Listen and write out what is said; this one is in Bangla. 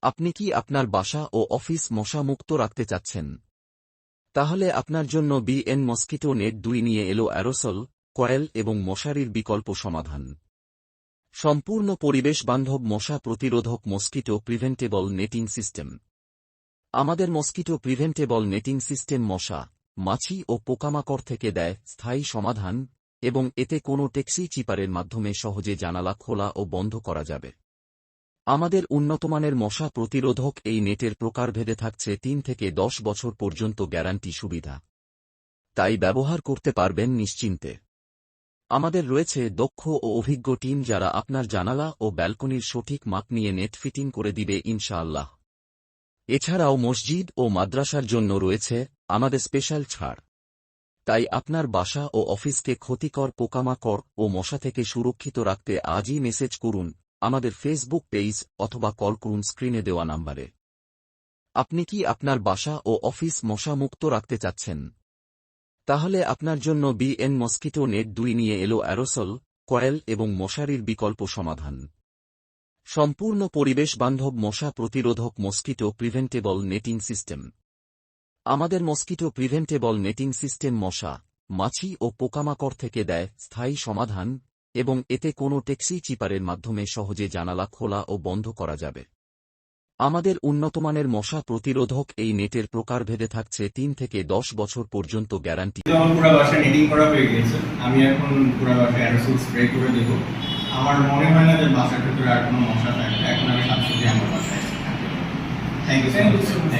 আপনি কি আপনার বাসা ও অফিস মশা মুক্ত রাখতে চাচ্ছেন? তাহলে আপনার জন্য বিএন মসকিটো নেট 2 নিয়ে এলো অ্যারোসল, কয়েল এবং মশারির বিকল্প সমাধান। সম্পূর্ণ পরিবেশ বান্ধব মশা প্রতিরোধক মস্কিটো প্রিভেন্টেবল নেটিং সিস্টেম। আমাদের মস্কিটো প্রিভেন্টেবল নেটিং সিস্টেম মশা, মাছি ও পোকামাকড় থেকে দেয় স্থায়ী সমাধান এবং এতে কোনো টেক্সি চিপারের মাধ্যমে সহজে জানালা খোলা ও বন্ধ করা যাবে। আমাদের উন্নতমানের মশা প্রতিরোধক এই নেটের প্রকারভেদে থাকছে 3 থেকে 10 বছর পর্যন্ত গ্যারান্টি সুবিধা। তাই ব্যবহার করতে পারবেন নিশ্চিন্তে। আমাদের রয়েছে দক্ষ ও অভিজ্ঞ টিম যারা আপনার জানালা ও ব্যালকনির সঠিক মাপ নিয়ে নেট ফিটিং করে দিবে ইনশাআল্লাহ। এছাড়াও মসজিদ ও মাদ্রাসার জন্য রয়েছে আমাদের স্পেশাল ছাড়। তাই আপনার বাসা ও অফিসকে ক্ষতিকর পোকামাকড় ও মশা থেকে সুরক্ষিত রাখতে আজই মেসেজ করুন আমাদের ফেসবুক পেজ অথবা কল করুন স্ক্রিনে দেওয়া নাম্বারে। আপনি কি আপনার বাসা ও অফিস মশা মুক্ত রাখতে চাচ্ছেন? তাহলে আপনার জন্য বিএন মসকিটো নেট 2 নিয়ে এলো অ্যারোসল, কয়েল এবং মশারির বিকল্প সমাধান। সম্পূর্ণ পরিবেশ বান্ধব মশা প্রতিরোধক মস্কিটো প্রিভেন্টেবল নেটিং সিস্টেম। আমাদের মস্কিটো প্রিভেন্টেবল নেটিং সিস্টেম মশা, মাছি ও পোকামাকড় থেকে দেয় স্থায়ী সমাধান এবং এতে কোনো টেক্সি চিপারের মাধ্যমে সহজে জানালা খোলা ও বন্ধ করা যাবে। আমাদের উন্নতমানের মশা প্রতিরোধক এই নেটের প্রকারভেদে থাকছে 3 থেকে 10 বছর পর্যন্ত গ্যারান্টি। আমার পুরো বাসা নেটিং করা হয়ে গেছে, আমি এখন পুরো বাসায় অ্যারোসল স্প্রে করে দেবো। আমার মনে হয় না যে বাসার ভিতরে আর কোনো মশা থাকবে। এখন আমি সাথে আমার বাসায়। Thank you so much.